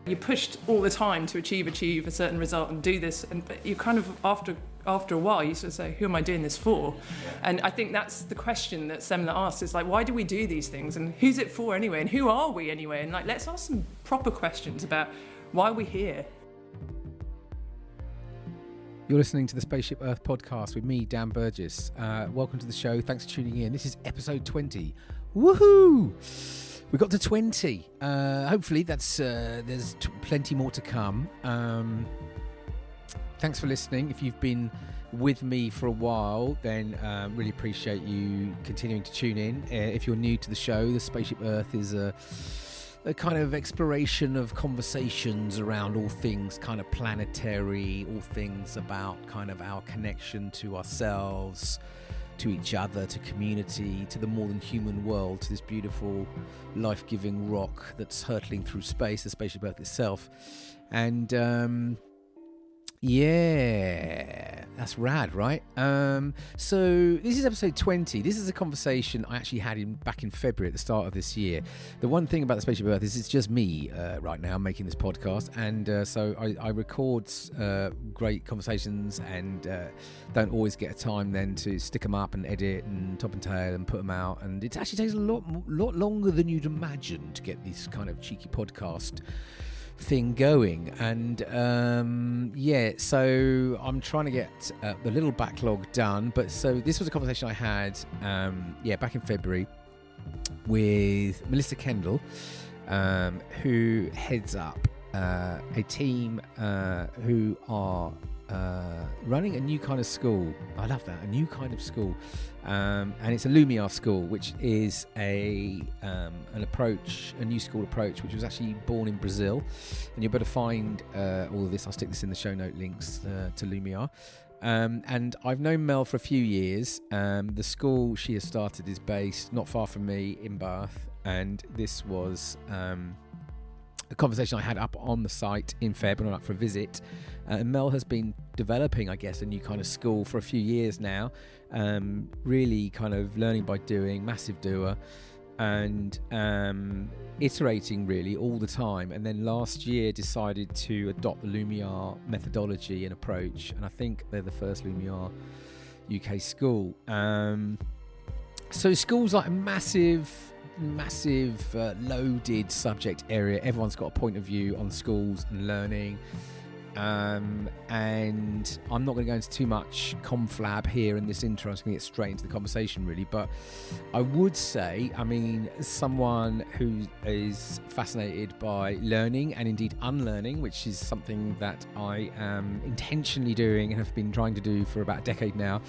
You're pushed all the time to achieve a certain result and do this, and but you kind of after a while you sort of say, who am I doing this for? And I think that's the question that Semler asks, is like, why do we do these things, and who's it for anyway, and who are we anyway? And like, let's ask some proper questions about why we're here. You're listening to the SpaceShip Earth podcast with me, Dan Burgess. Welcome to the show. Thanks for tuning in. This is episode 20. Woohoo! We got to 20. Hopefully there's plenty more to come. Thanks for listening. If you've been with me for a while, then really appreciate you continuing to tune in. If you're new to the show, the SpaceShip Earth is a kind of exploration of conversations around all things kind of planetary, all things about kind of our connection to ourselves, to each other, to community, to the more than human world, to this beautiful life-giving rock that's hurtling through space, the SpaceShip Earth itself. And yeah, that's rad, right? So this is episode 20. This is a conversation I actually had back in February at the start of this year. The one thing about the SpaceShip Earth is it's just me right now making this podcast, and so I record great conversations and don't always get a time then to stick them up and edit and top and tail and put them out, and it actually takes a lot longer than you'd imagine to get this kind of cheeky podcast thing going. And so I'm trying to get the little backlog done. But so this was a conversation I had back in February with Melissa Kendall, who heads up a team who are running a new kind of school. I love that, a new kind of school, and it's a Lumiar School, which is an approach, a new school approach, which was actually born in Brazil. And you'll better find all of this. I'll stick this in the show note links to Lumiar. And I've known Mel for a few years. The school she has started is based not far from me in Bath, and this was a conversation I had up on the site in Feb when I went up for a visit. Mel has been developing, I guess, a new kind of school for a few years now, really kind of learning by doing, massive doer, and iterating really all the time. And then last year decided to adopt the Lumiar methodology and approach, and I think they're the first Lumiar UK school. So school's like a massive loaded subject area. Everyone's got a point of view on schools and learning, and I'm not going to go into too much conflab here in this intro. I'm just going to get straight into the conversation really. But I would say, I mean, as someone who is fascinated by learning and indeed unlearning, which is something that I am intentionally doing and have been trying to do for about a decade now,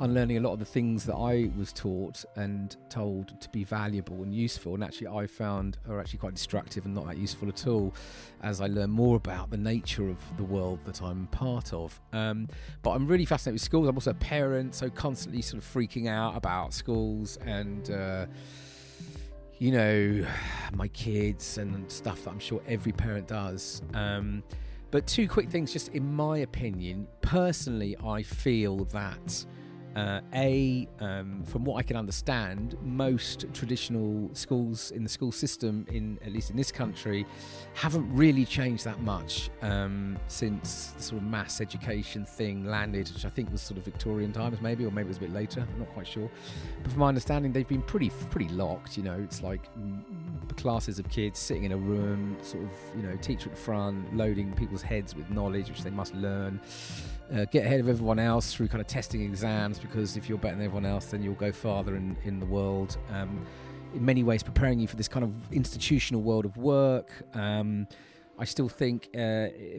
unlearning a lot of the things that I was taught and told to be valuable and useful, and actually I found are actually quite destructive and not that useful at all, as I learn more about the nature of the world that I'm part of. But I'm really fascinated with schools. I'm also a parent, so constantly sort of freaking out about schools and my kids and stuff that I'm sure every parent does. But two quick things, just in my opinion. Personally, I feel that from what I can understand, most traditional schools in the school system, at least in this country, haven't really changed that much since the sort of mass education thing landed, which I think was sort of Victorian times maybe, or maybe it was a bit later, I'm not quite sure. But from my understanding, they've been pretty locked. It's like classes of kids sitting in a room, sort of, teacher at the front, loading people's heads with knowledge which they must learn. Get ahead of everyone else through kind of testing exams, because if you're better than everyone else, then you'll go farther in the world. In many ways, preparing you for this kind of institutional world of work. I still think,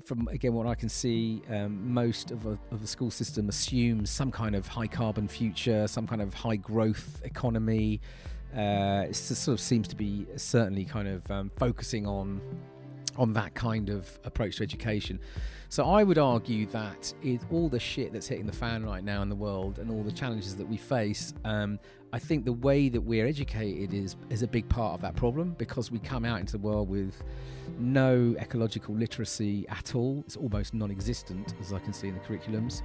from again what I can see, most of the school system assumes some kind of high carbon future, some kind of high growth economy. It sort of seems to be certainly kind of focusing on that kind of approach to education. So I would argue that all the shit that's hitting the fan right now in the world and all the challenges that we face, I think the way that we're educated is a big part of that problem, because we come out into the world with no ecological literacy at all. It's almost non-existent, as I can see in the curriculums.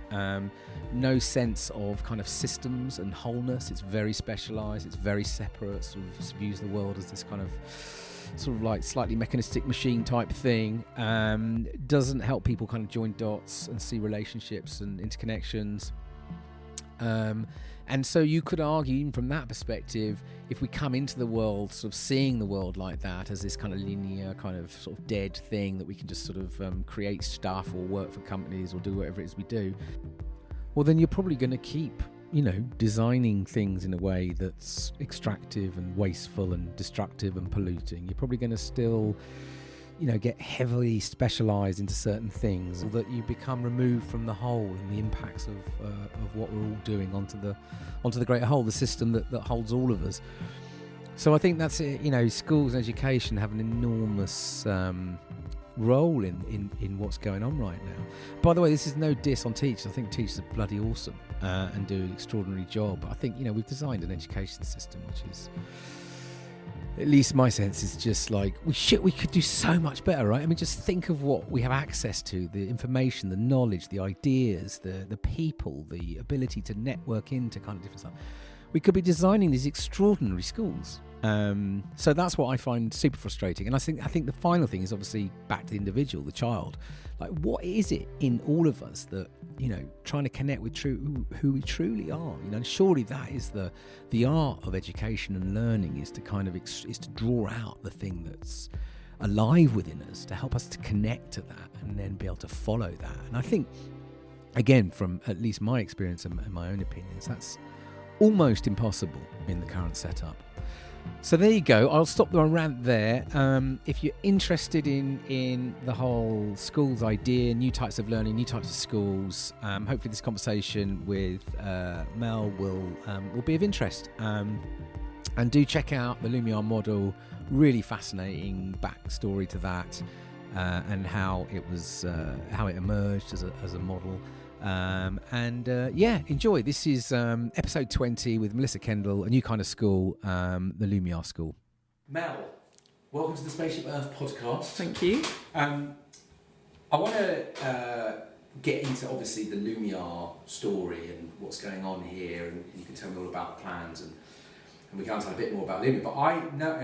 No sense of kind of systems and wholeness. It's very specialised. It's very separate. Sort of views the world as this kind of sort of like slightly mechanistic machine type thing. Doesn't help people kind of join dots and see relationships and interconnections. And so you could argue, even from that perspective, if we come into the world sort of seeing the world like that as this kind of linear, kind of sort of dead thing that we can just sort of create stuff or work for companies or do whatever it is we do, well, then you're probably going to keep, designing things in a way that's extractive and wasteful and destructive and polluting. You're probably going to still, get heavily specialised into certain things, so that you become removed from the whole and the impacts of what we're all doing onto the greater whole, the system that holds all of us. So I think that's it. Schools and education have an enormous role in what's going on right now. By the way, this is no diss on teachers. I think teachers are bloody awesome and do an extraordinary job. I think we've designed an education system which is, at least my sense, is just like we could do so much better, right? I mean, just think of what we have access to: the information, the knowledge, the ideas, the people, the ability to network into kind of different stuff. We could be designing these extraordinary schools. So that's what I find super frustrating. And I think the final thing is obviously back to the individual, the child. Like, what is it in all of us that, trying to connect with who we truly are? And surely that is the art of education and learning, is to kind of is to draw out the thing that's alive within us, to help us to connect to that and then be able to follow that. And I think, again, from at least my experience and my own opinions, that's almost impossible in the current setup. So there you go. I'll stop the rant there. If you're interested in the whole schools idea, new types of learning, new types of schools, hopefully this conversation with Mel will be of interest. And do check out the Lumiar model. Really fascinating backstory to that, and how it emerged as a model. Enjoy. This is episode 20 with Melissa Kendall, a new kind of school, the Lumiar School. Mel, welcome to the SpaceShip Earth podcast. Thank you. I want to get into, obviously, the Lumiar story and what's going on here, and you can tell me all about the plans, and we can tell a bit more about Lumiar. But I know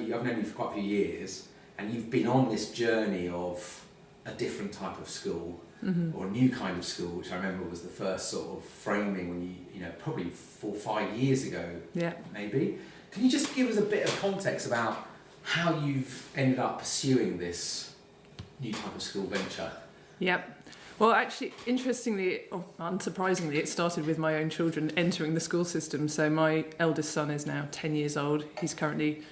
you. I've known you for quite a few years, and you've been on this journey of a different type of school. Mm-hmm. Or a new kind of school, which I remember was the first sort of framing when you probably 4 or 5 years ago, maybe. Can you just give us a bit of context about how you've ended up pursuing this new type of school venture? Yep. Well, actually, interestingly, or unsurprisingly, it started with my own children entering the school system. So my eldest son is now 10 years old. He's currently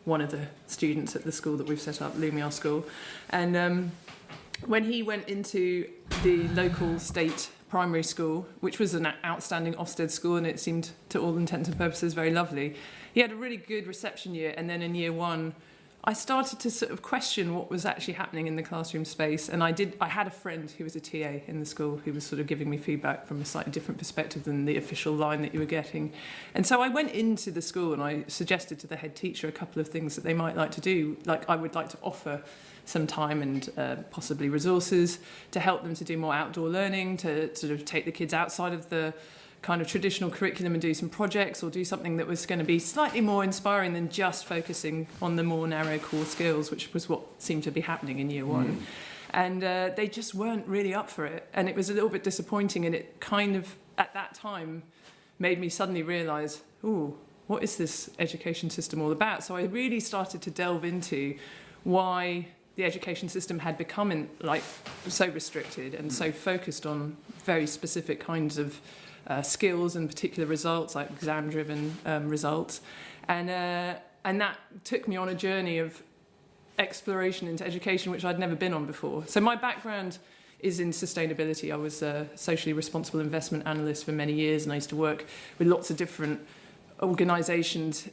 one of the students at the school that we've set up, Lumiar School. And when he went into the local state primary school, which was an outstanding Ofsted school, and it seemed, to all intents and purposes, very lovely, he had a really good reception year. And then in year one, I started to sort of question what was actually happening in the classroom space. And I had a friend who was a TA in the school who was sort of giving me feedback from a slightly different perspective than the official line that you were getting. And so I went into the school and I suggested to the head teacher a couple of things that they might like to do. Like, I would like to offer some time and possibly resources to help them to do more outdoor learning, to sort of take the kids outside of the kind of traditional curriculum and do some projects, or do something that was going to be slightly more inspiring than just focusing on the more narrow core skills, which was what seemed to be happening in year one. And they just weren't really up for it. And it was a little bit disappointing, and it kind of, at that time, made me suddenly realise, what is this education system all about? So I really started to delve into why the education system had become so restricted and so focused on very specific kinds of skills and particular results, like exam-driven results. And that took me on a journey of exploration into education, which I'd never been on before. So my background is in sustainability. I was a socially responsible investment analyst for many years, and I used to work with lots of different organisations,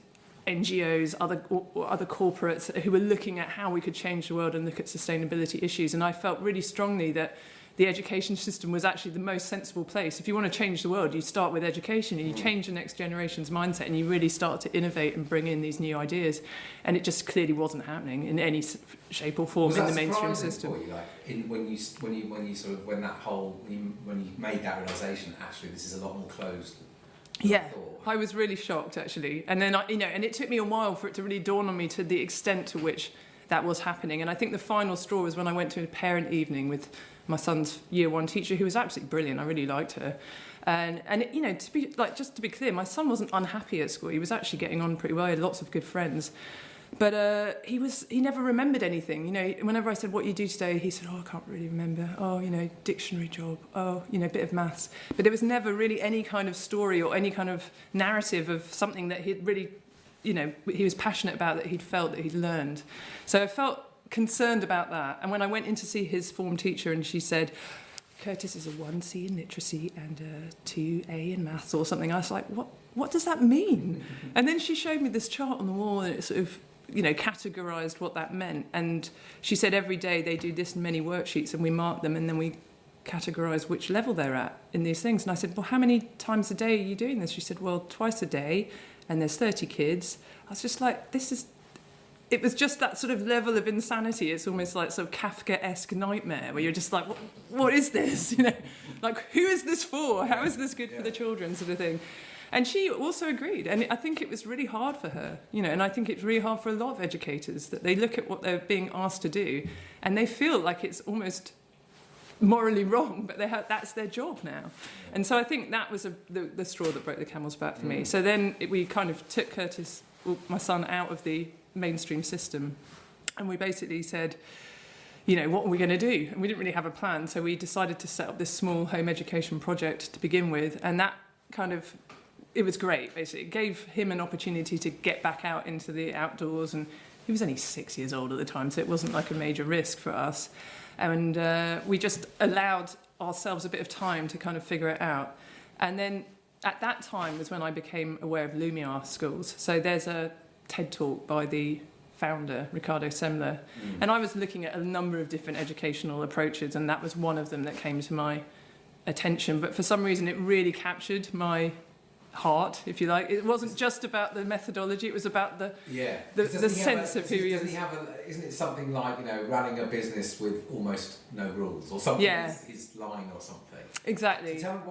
NGOs, other corporates who were looking at how we could change the world and look at sustainability issues. And I felt really strongly that the education system was actually the most sensible place. If you want to change the world, you start with education, and you change the next generation's mindset, and you really start to innovate and bring in these new ideas. And it just clearly wasn't happening in any shape or form in the mainstream system. For you, when you made that realization, actually this is a lot more closed? Yeah, I was really shocked actually, and then and it took me a while for it to really dawn on me to the extent to which that was happening. And I think the final straw was when I went to a parent evening with my son's year 1 teacher, who was absolutely brilliant. I really liked her, and just to be clear, my son wasn't unhappy at school. He was actually getting on pretty well. He had lots of good friends. But he never remembered anything. Whenever I said, what you do today, he said, I can't really remember. Dictionary job. Bit of maths. But there was never really any kind of story or any kind of narrative of something that he'd really, he was passionate about, that he'd felt, that he'd learned. So I felt concerned about that. And when I went in to see his form teacher and she said, Curtis is a 1C in literacy and a 2A in maths or something, I was like, what does that mean? And then she showed me this chart on the wall and it sort of, categorised what that meant. And she said every day they do this many worksheets and we mark them and then we categorise which level they're at in these things. And I said, well, how many times a day are you doing this? She said, well, twice a day, and there's 30 kids. I was just like, it was just that sort of level of insanity. It's almost like sort of Kafka-esque nightmare where you're just like, what is this? Like, who is this for? How is this good for the children, sort of thing? And she also agreed. And I think it was really hard for her, and I think it's really hard for a lot of educators that they look at what they're being asked to do and they feel like it's almost morally wrong, but that's their job now. And so I think that was the straw that broke the camel's back for me. So then we kind of took Curtis, my son, out of the mainstream system, and we basically said, what are we going to do? And we didn't really have a plan, so we decided to set up this small home education project to begin with, and that it was great, basically. It gave him an opportunity to get back out into the outdoors, and he was only 6 years old at the time, so it wasn't like a major risk for us. And we just allowed ourselves a bit of time to kind of figure it out. And then at that time was when I became aware of Lumiar Schools. So there's a TED Talk by the founder, Ricardo Semler. And I was looking at a number of different educational approaches, and that was one of them that came to my attention. But for some reason, it really captured my heart, if you like. It wasn't just about the methodology, it was about the sense of who he is. Isn't it something like, running a business with almost no rules or something? Yeah. His line or something. Exactly. So tell me,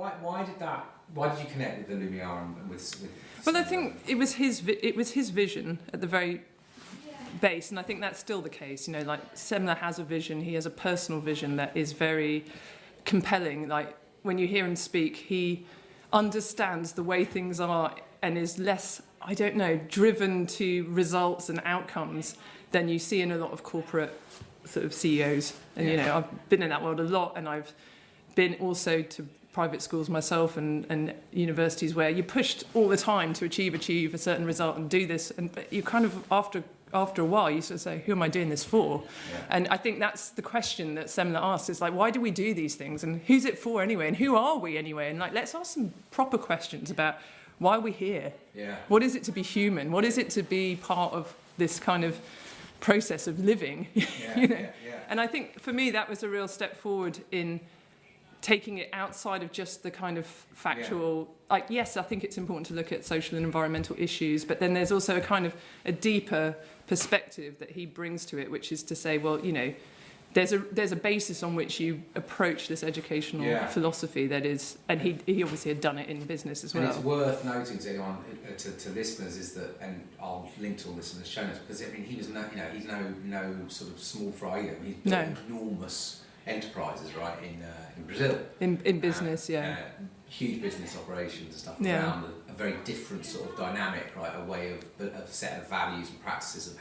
why did you connect with the Lumiar and with well, I think it was his vision at the very base, and I think that's still the case. Like Semler has a vision, he has a personal vision that is very compelling. Like when you hear him speak, he understands the way things are and is less, driven to results and outcomes than you see in a lot of corporate sort of CEOs. And, I've been in that world a lot, and I've been also to private schools myself and universities where you're pushed all the time to achieve a certain result and do this. But you kind of, after a while, you sort of say, who am I doing this for? Yeah. And I think that's the question that Semler asks, is like, why do we do these things? And who's it for anyway? And who are we anyway? And let's ask some proper questions about why are we here? Yeah. What is it to be human? What is it to be part of this kind of process of living? Yeah. And I think for me, that was a real step forward in taking it outside of just the kind of factual, yes, I think it's important to look at social and environmental issues, but then there's also a deeper perspective that he brings to it, which is to say, well, there's a basis on which you approach this educational philosophy that is, and he obviously had done it in business as well. And it's worth noting to anyone, to listeners, is that, and I'll link to all this in the show notes, because he was he's no sort of small fry either. He's built enormous enterprises, right, in Brazil. In business, huge business operations and stuff around a very different sort of dynamic, right, a way of a set of values and practices of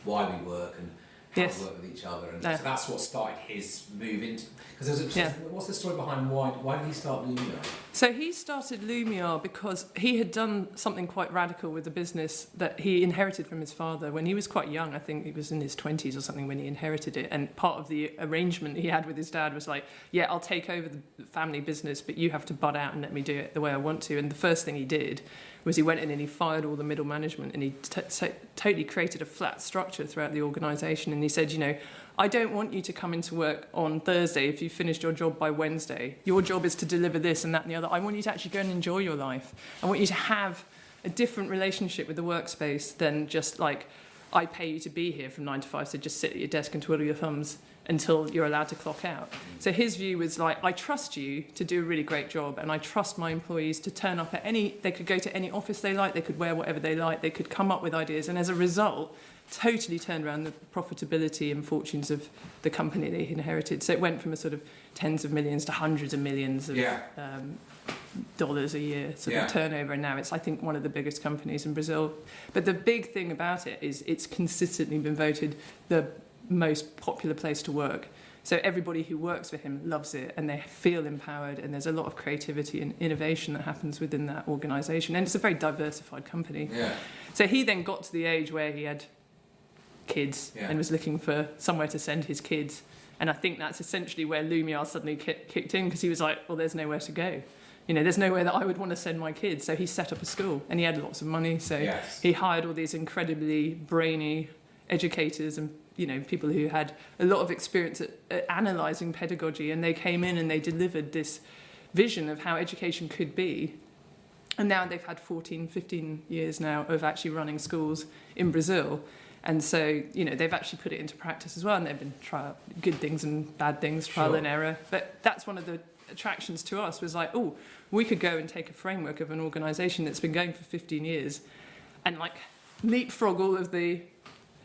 why we work and how we work with each other, and so that's what started his move into. Because what's the story behind why did he start Lumiar? So he started Lumiar because he had done something quite radical with the business that he inherited from his father when he was quite young. I think he was in his 20s or something when he inherited it. And part of the arrangement he had with his dad was like, yeah, I'll take over the family business, but you have to butt out and let me do it the way I want to. And the first thing he did was he went in and he fired all the middle management, and he totally created a flat structure throughout the organisation. And he said, I don't want you to come into work on Thursday if you finished your job by Wednesday. Your job is to deliver this and that and the other. I want you to actually go and enjoy your life. I want you to have a different relationship with the workspace than just like, I pay you to be here from 9 to 5, so just sit at your desk and twiddle your thumbs until you're allowed to clock out. So his view was like, I trust you to do a really great job, and I trust my employees to turn up at they could go to any office they like, they could wear whatever they like, they could come up with ideas, and as a result, totally turned around the profitability and fortunes of the company they inherited. So it went from a sort of tens of millions to hundreds of millions of dollars a year sort of turnover, and now it's, I think, one of the biggest companies in Brazil. But the big thing about it is it's consistently been voted the most popular place to work. So everybody who works for him loves it, and they feel empowered, and there's a lot of creativity and innovation that happens within that organisation, and it's a very diversified company. So he then got to the age where he had kids and was looking for somewhere to send his kids, and I think that's essentially where Lumiar suddenly kicked in, because he was like, well, there's nowhere to go. There's nowhere that I would want to send my kids. So he set up a school, and he had lots of money, so he hired all these incredibly brainy educators and people who had a lot of experience at analysing pedagogy, and they came in and they delivered this vision of how education could be. And now they've had 15 years now of actually running schools in Brazil. And so, they've actually put it into practice as well, and they've been good things and bad things, trial and error. But that's one of the attractions to us, was like, oh, we could go and take a framework of an organisation that's been going for 15 years and like leapfrog all of the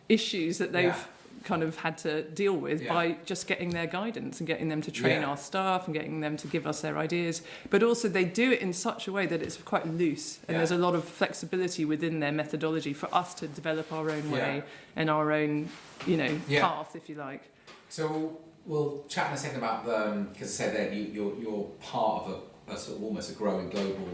issues that they've kind of had to deal with by just getting their guidance and getting them to train our staff and getting them to give us their ideas. But also they do it in such a way that it's quite loose, and there's a lot of flexibility within their methodology for us to develop our own way and our own, path, if you like. So we'll chat in a second about because I said that you're part of a sort of almost a growing global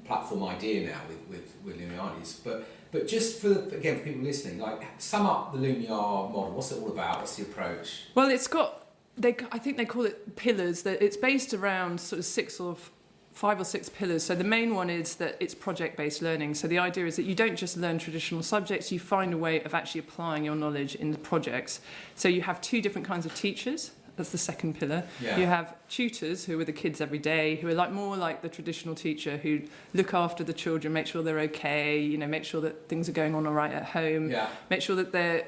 platform idea now with Lumiar's, but just for people listening, like, sum up the Lumiar model. What's it all about? What's the approach? Well, it's got, I think they call it pillars. That it's based around sort of 5 or 6 pillars. So the main one is that it's project-based learning. So the idea is that you don't just learn traditional subjects, you find a way of actually applying your knowledge in the projects. So you have 2 different kinds of teachers. That's the second pillar. You have tutors, who are with the kids every day, who are more like the traditional teacher, who look after the children, make sure they're okay, make sure that things are going on all right at home, make sure that they're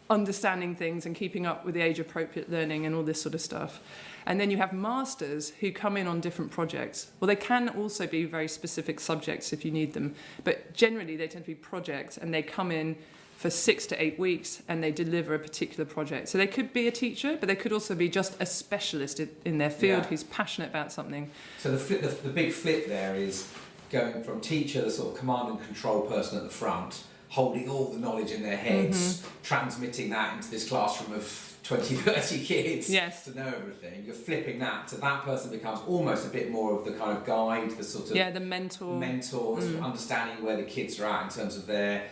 understanding things and keeping up with the age-appropriate learning and all this sort of stuff. And then you have masters who come in on different projects. Well, they can also be very specific subjects if you need them, but generally they tend to be projects, and they come in for 6 to 8 weeks, and they deliver a particular project. So they could be a teacher, but they could also be just a specialist in their field who's passionate about something. So the big flip there is going from teacher, the sort of command and control person at the front, holding all the knowledge in their heads, transmitting that into this classroom of 20, 30 kids to know everything. You're flipping that to that person becomes almost a bit more of the kind of guide, the sort of the mentor, understanding where the kids are at in terms of their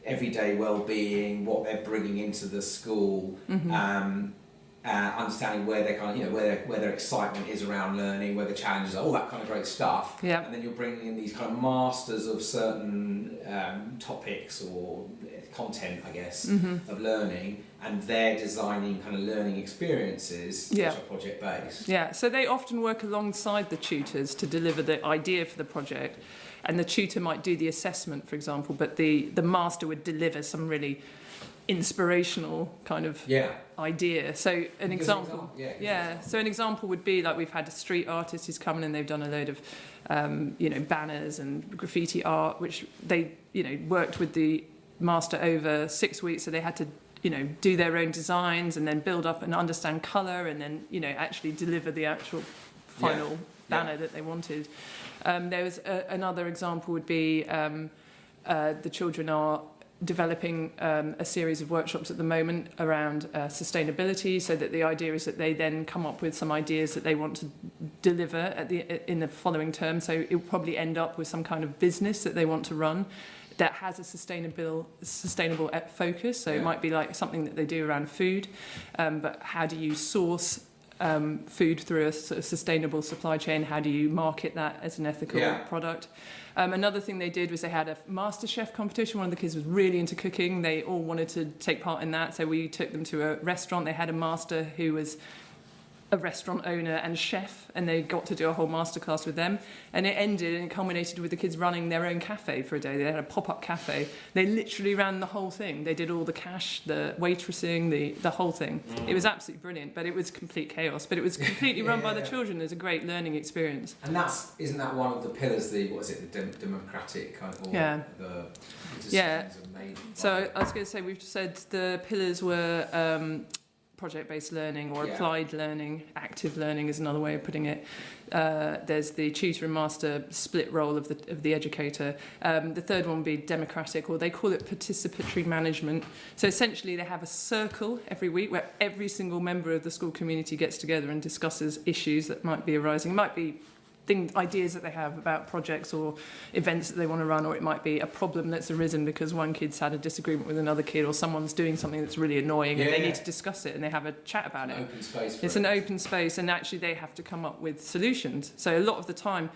everyday well-being, what they're bringing into the school, understanding where they're kind of, where their excitement is around learning, where the challenges are, all that kind of great stuff. And then you're bringing in these kind of masters of certain topics or content, I guess, of learning, and they're designing kind of learning experiences which are project-based. So they often work alongside the tutors to deliver the idea for the project. And the tutor might do the assessment, for example, but the master would deliver some really inspirational kind of idea. So an example would be like, we've had a street artist who's come in and they've done a load of banners and graffiti art, which they worked with the master over 6 weeks. So they had to do their own designs and then build up and understand colour, and then actually deliver the actual final banner that they wanted. There was another example would be the children are developing a series of workshops at the moment around sustainability, so that the idea is that they then come up with some ideas that they want to deliver in the following term. So it will probably end up with some kind of business that they want to run that has a sustainable focus. So it might be like something that they do around food, but how do you source food through a sort of sustainable supply chain? How do you market that as an ethical product? Another thing they did was they had a MasterChef competition. One of the kids was really into cooking. They all wanted to take part in that, so we took them to a restaurant. They had a master who was a restaurant owner and chef, and they got to do a whole masterclass with them, and it ended and it culminated with the kids running their own cafe for a day. They had a pop-up cafe. They literally ran the whole thing. They did all the cash, the waitressing, the whole thing. It was absolutely brilliant, but it was complete chaos, but it was completely run by the children as a great learning experience. And isn't that one of the pillars, the democratic kind of, the decisions are made? So I was going to say, we've said the pillars were project-based learning or applied learning. Active learning is another way of putting it. There's the tutor and master split role of the educator. The third one would be democratic, or they call it participatory management. So essentially they have a circle every week where every single member of the school community gets together and discusses issues that might be arising. It might be ideas that they have about projects or events that they want to run, or it might be a problem that's arisen because one kid's had a disagreement with another kid, or someone's doing something that's really annoying and they need to discuss it and they have a chat about it. Open space. It's an open space, and actually they have to come up with solutions. So a lot of the time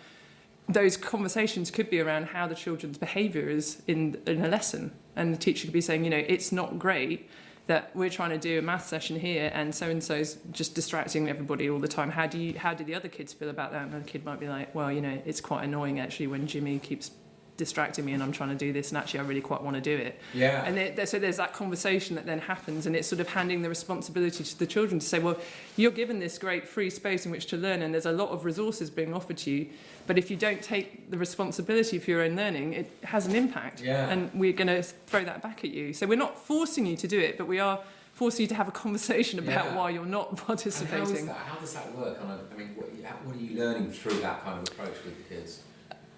those conversations could be around how the children's behaviour is in a lesson, and the teacher could be saying, it's not great that we're trying to do a math session here and so-and-so's just distracting everybody all the time. How do the other kids feel about that? And the kid might be like, well, it's quite annoying actually when Jimmy keeps distracting me and I'm trying to do this, and actually I really quite want to do it. Yeah. And so there's that conversation that then happens, and it's sort of handing the responsibility to the children to say, well, you're given this great free space in which to learn, and there's a lot of resources being offered to you, but if you don't take the responsibility for your own learning, it has an impact. Yeah. And we're going to throw that back at you. So we're not forcing you to do it, but we are forcing you to have a conversation about why you're not participating. How does that work? What are you learning through that kind of approach with the kids?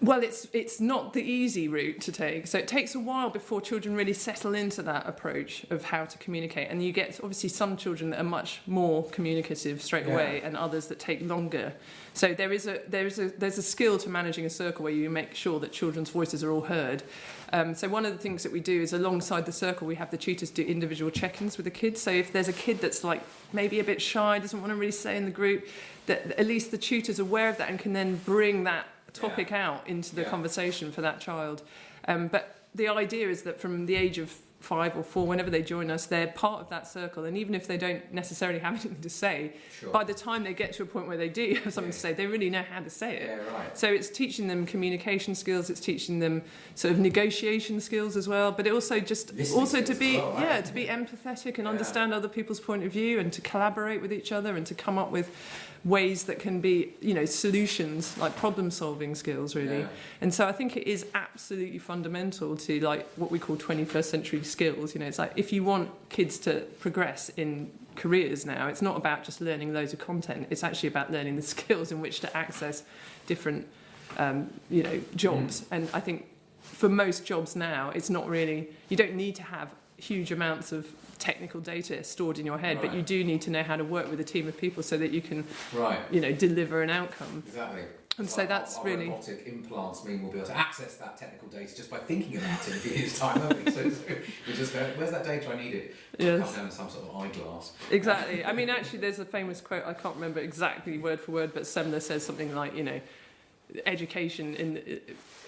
Well, it's not the easy route to take. So it takes a while before children really settle into that approach of how to communicate. And you get obviously some children that are much more communicative straight away, and others that take longer. So there's a skill to managing a circle where you make sure that children's voices are all heard. So one of the things that we do is alongside the circle, we have the tutors do individual check-ins with the kids. So if there's a kid that's like maybe a bit shy, doesn't want to really say in the group, that at least the tutor's aware of that and can then bring that topic out into the conversation for that child. But the idea is that from the age of 5 or 4, whenever they join us, they're part of that circle, and even if they don't necessarily have anything to say, by the time they get to a point where they do have something to say, they really know how to say it. So it's teaching them communication skills, it's teaching them sort of negotiation skills as well, but it also to be to be empathetic and understand other people's point of view, and to collaborate with each other and to come up with ways that can be, solutions, like problem solving skills really. And so I think it is absolutely fundamental to like what we call 21st century skills. It's like if you want kids to progress in careers now, it's not about just learning loads of content, it's actually about learning the skills in which to access different jobs. And I think for most jobs now, it's not really, you don't need to have huge amounts of technical data stored in your head, but you do need to know how to work with a team of people so that you can deliver an outcome. Exactly. And so that's our really robotic implants mean we'll be able to access that technical data just by thinking about it in a few years' time, won't we? So we just go, where's that data? I need it. Yes. Come down to some sort of eyeglass. Exactly. I mean, actually, there's a famous quote, I can't remember exactly word for word, but Semler says something like, education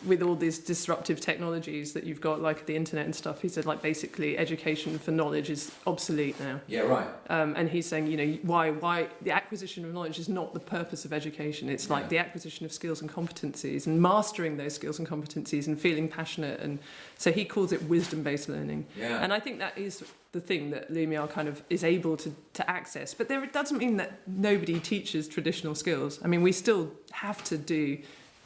with all these disruptive technologies that you've got, like the internet and stuff, he said, like, basically education for knowledge is obsolete now. Yeah, right. And he's saying, why the acquisition of knowledge is not the purpose of education. It's like the acquisition of skills and competencies and mastering those skills and competencies and feeling passionate. And so he calls it wisdom-based learning. Yeah. And I think that is the thing that Lumiar kind of is able to access. But it doesn't mean that nobody teaches traditional skills. I mean, we still have to do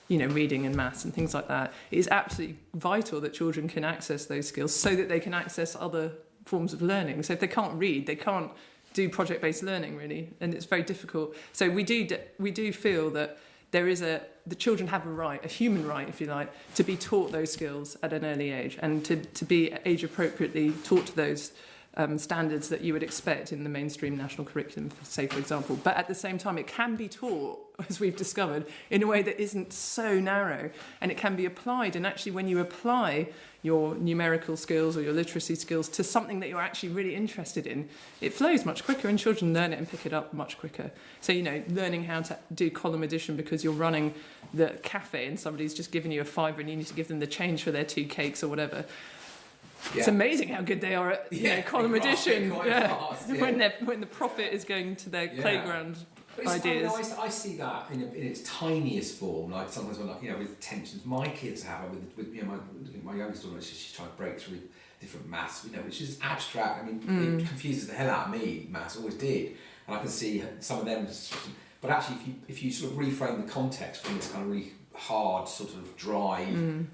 reading and maths and things like that. It is absolutely vital that children can access those skills so that they can access other forms of learning. So if they can't read, they can't do project-based learning, really, and it's very difficult. So we do feel that the children have a right, a human right, if you like, to be taught those skills at an early age, and to be age-appropriately taught to those standards that you would expect in the mainstream national curriculum, say, for example. But at the same time, it can be taught, as we've discovered, in a way that isn't so narrow, and it can be applied. And actually, when you apply your numerical skills or your literacy skills to something that you're actually really interested in, it flows much quicker, and children learn it and pick it up much quicker. So, learning how to do column addition because you're running the cafe and somebody's just given you a £5 and you need to give them the change for their 2 cakes or whatever. Yeah. It's amazing how good they are at column addition. Fast, when the profit is going to their playground ideas. I see that in its tiniest form. Like sometimes when, with tensions my kids have with my youngest daughter, she's trying to break through different maths, which is abstract. I mean, it confuses the hell out of me. Maths always did, and I can see some of them. But actually, if you sort of reframe the context from this kind of really hard, sort of dry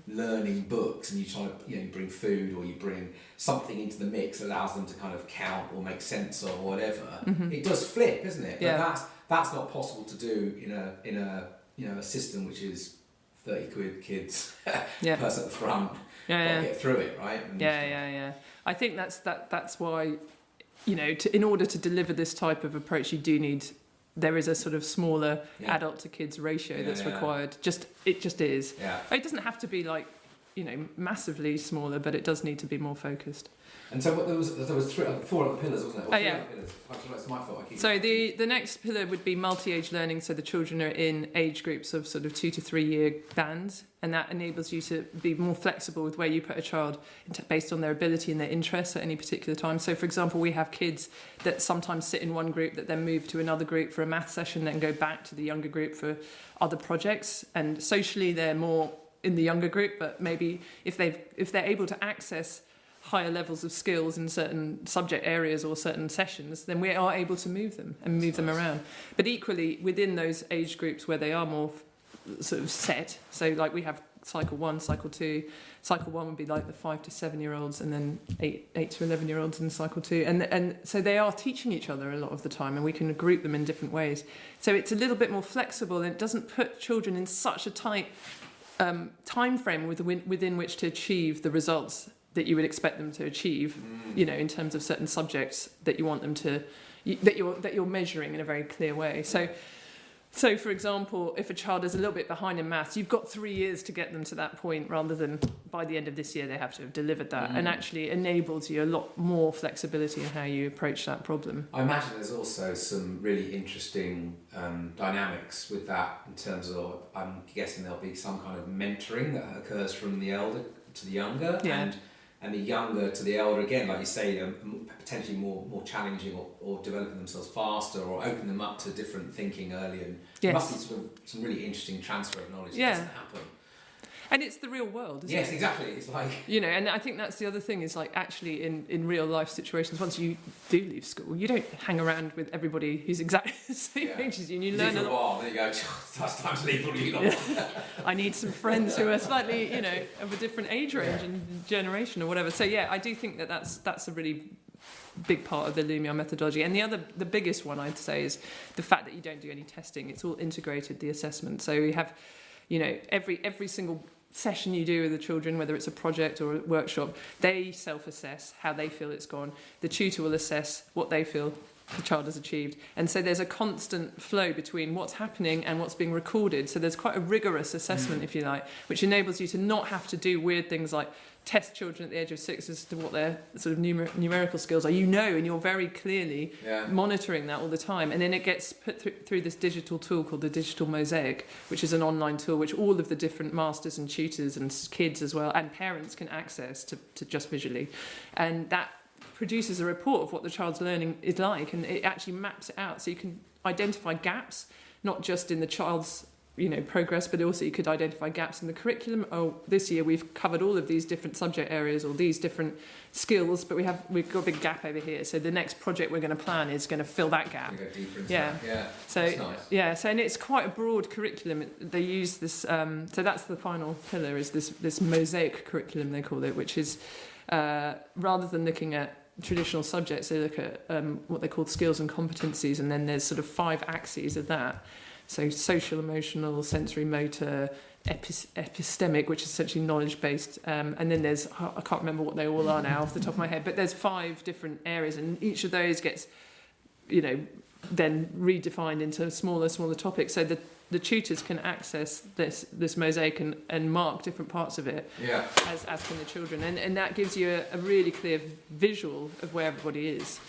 learning books, and you try to you bring food or you bring something into the mix that allows them to kind of count or make sense or whatever, it does flip, isn't it? But that's not possible to do in a system which is 30 quid kids person at the front. Get through it, right? And I think that's why in order to deliver this type of approach, you do need. There is a sort of smaller adult to kids ratio that's required. It just is. Yeah. It doesn't have to be like, massively smaller, but it does need to be more focused. And so there was 4 other pillars, wasn't there? Yeah. It's my fault. So the next pillar would be multi-age learning. So the children are in age groups of sort of 2 to 3 year bands, and that enables you to be more flexible with where you put a child based on their ability and their interests at any particular time. So for example, we have kids that sometimes sit in one group that then move to another group for a math session, then go back to the younger group for other projects. And socially they're more in the younger group, but maybe if they're able to access higher levels of skills in certain subject areas or certain sessions, then we are able to move them them around. But equally, within those age groups where they are more sort of set, so like we have cycle 1, cycle 2. Cycle 1 would be like the 5 to 7 year olds, and then 8 to 11 year olds in cycle 2. And so they are teaching each other a lot of the time, and we can group them in different ways. So it's a little bit more flexible, and it doesn't put children in such a tight time frame within which to achieve the results that you would expect them to achieve, in terms of certain subjects that you want them to, that you're measuring in a very clear way. So for example, if a child is a little bit behind in maths, you've got 3 years to get them to that point, rather than by the end of this year they have to have delivered that, and actually enables you a lot more flexibility in how you approach that problem. I imagine there's also some really interesting dynamics with that, in terms of, I'm guessing there'll be some kind of mentoring that occurs from the elder to the younger, and the younger to the elder, again, like you say, potentially more challenging or developing themselves faster, or open them up to different thinking early. And there must be sort of some really interesting transfer of knowledge that doesn't happen. And it's the real world, isn't it? Yes, exactly. It's like... and I think that's the other thing, is like actually in real life situations, once you do leave school, you don't hang around with everybody who's exactly the same age as you, and you learn a lot. While, then you go, it's time to leave. What do you got? I need some friends who are slightly, of a different age range and generation or whatever. So I do think that's a really big part of the Lumiar methodology. And the biggest one, I'd say, is the fact that you don't do any testing. It's all integrated, the assessment. So we have, every single session you do with the children, whether it's a project or a workshop, they self-assess how they feel it's gone. The tutor will assess what they feel the child has achieved. And so there's a constant flow between what's happening and what's being recorded. So there's quite a rigorous assessment, if you like, which enables you to not have to do weird things like test children at the age of 6 as to what their sort of numerical skills are. And you're very clearly monitoring that all the time. And then it gets put through this digital tool called the Digital Mosaic, which is an online tool which all of the different masters and tutors and kids as well, and parents can access to just visually. And that produces a report of what the child's learning is like, and it actually maps it out, so you can identify gaps, not just in the child's progress, but also you could identify gaps in the curriculum. Oh, this year we've covered all of these different subject areas or these different skills, but we've got a big gap over here, so the next project we're going to plan is going to fill that gap. Go deeper into that. So nice. And it's quite a broad curriculum. They use this, so that's the final pillar, is this mosaic curriculum, they call it, which is rather than looking at traditional subjects, they look at what they call skills and competencies, and then there's sort of 5 axes of that. So social, emotional, sensory, motor, epistemic, which is essentially knowledge-based, and then there's, I can't remember what they all are now off the top of my head, but there's 5 different areas, and each of those gets, then redefined into smaller topics, so the tutors can access this mosaic and mark different parts of it, as can the children, and that gives you a really clear visual of where everybody is.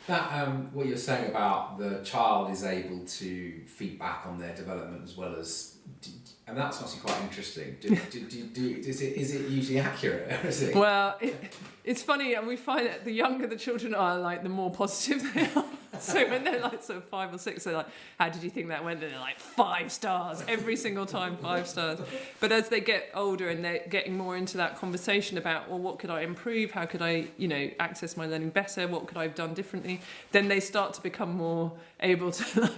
That what you're saying about the child is able to feed back on their development as well as, and that's actually quite interesting. Is it usually accurate? Or is it? Well, it's funny, and we find that the younger the children are, like the more positive they are. So when they're like sort of 5 or 6, they're like, how did you think that went? And they're like, 5 stars every single time, 5 stars. But as they get older and they're getting more into that conversation about, well, what could I improve? How could I, access my learning better? What could I have done differently? Then they start to become more able to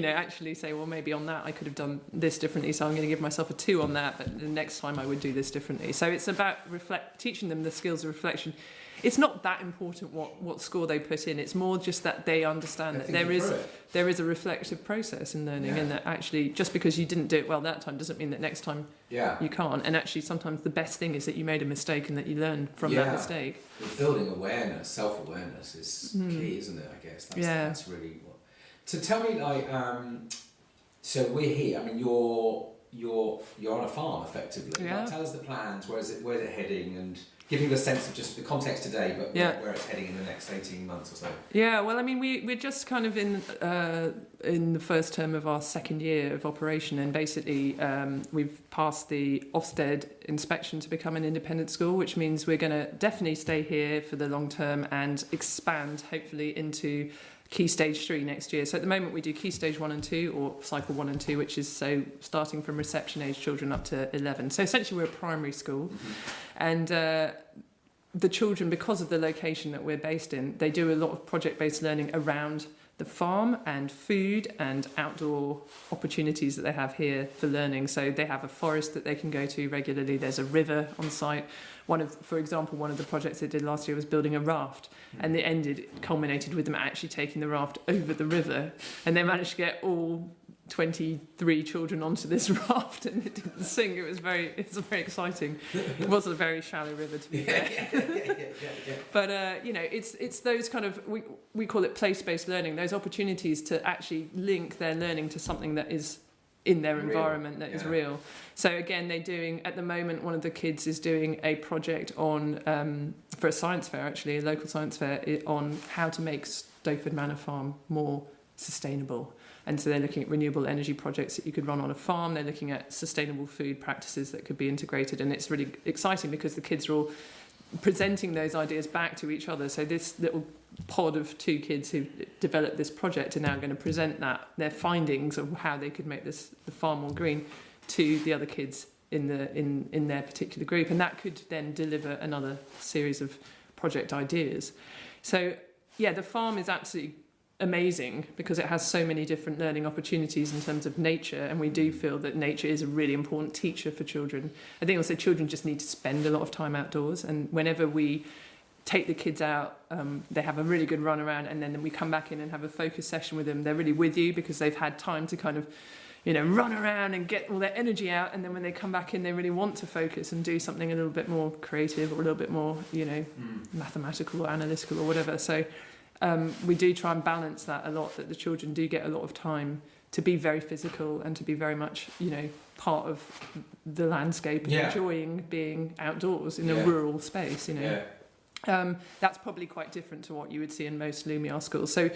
actually say, well, maybe on that I could have done this differently, so I'm going to give myself a 2 on that, but the next time I would do this differently. So it's about teaching them the skills of reflection. It's not that important what score they put in. It's more just that they understand that there is a reflective process in learning, and that actually just because you didn't do it well that time doesn't mean that next time you can't. And actually sometimes the best thing is that you made a mistake and that you learn from that mistake. But building awareness, self-awareness is key, isn't it? I guess that's really what. So tell me, so we're here. I mean, you're on a farm effectively. Yeah. Like, tell us the plans. Where's it heading, and give me the sense of just the context today, but where it's heading in the next 18 months or so. Yeah, well, I mean, we're just kind of in the first term of our second year of operation, and basically we've passed the Ofsted inspection to become an independent school, which means we're going to definitely stay here for the long term and expand, hopefully, into Key Stage 3 next year. So at the moment we do Key Stage 1 and 2, or Cycle 1 and 2, which is starting from reception age children up to 11. So essentially we're a primary school. And the children, because of the location that we're based in, they do a lot of project-based learning around the farm and food and outdoor opportunities that they have here for learning. So they have a forest that they can go to regularly. There's a river on site. For example, one of the projects they did last year was building a raft, and it culminated with them actually taking the raft over the river, and they managed to get all 23 children onto this raft, and it didn't sink. It was very exciting. It was a very shallow river, to be fair. But it's those kind of, we call it place-based learning, those opportunities to actually link their learning to something that is in their environment, that is real. So again, at the moment, one of the kids is doing a project on for a science fair, actually, a local science fair, on how to make Stowford Manor Farm more sustainable. And so they're looking at renewable energy projects that you could run on a farm. They're looking at sustainable food practices that could be integrated. And it's really exciting because the kids are all presenting those ideas back to each other. So this little pod of 2 kids who developed this project are now going to present their findings of how they could make the farm more green to the other kids in their particular group. And that could then deliver another series of project ideas. So, the farm is absolutely amazing because it has so many different learning opportunities in terms of nature, and we do feel that nature is a really important teacher for children. I think also children just need to spend a lot of time outdoors, and whenever we take the kids out, they have a really good run around, and then we come back in and have a focus session with them. They're really with you because they've had time to kind of run around and get all their energy out, and then when they come back in they really want to focus and do something a little bit more creative or a little bit more mathematical or analytical or whatever. So we do try and balance that a lot, that the children do get a lot of time to be very physical and to be very much, part of the landscape and enjoying being outdoors in a rural space, That's probably quite different to what you would see in most Lumiar schools. So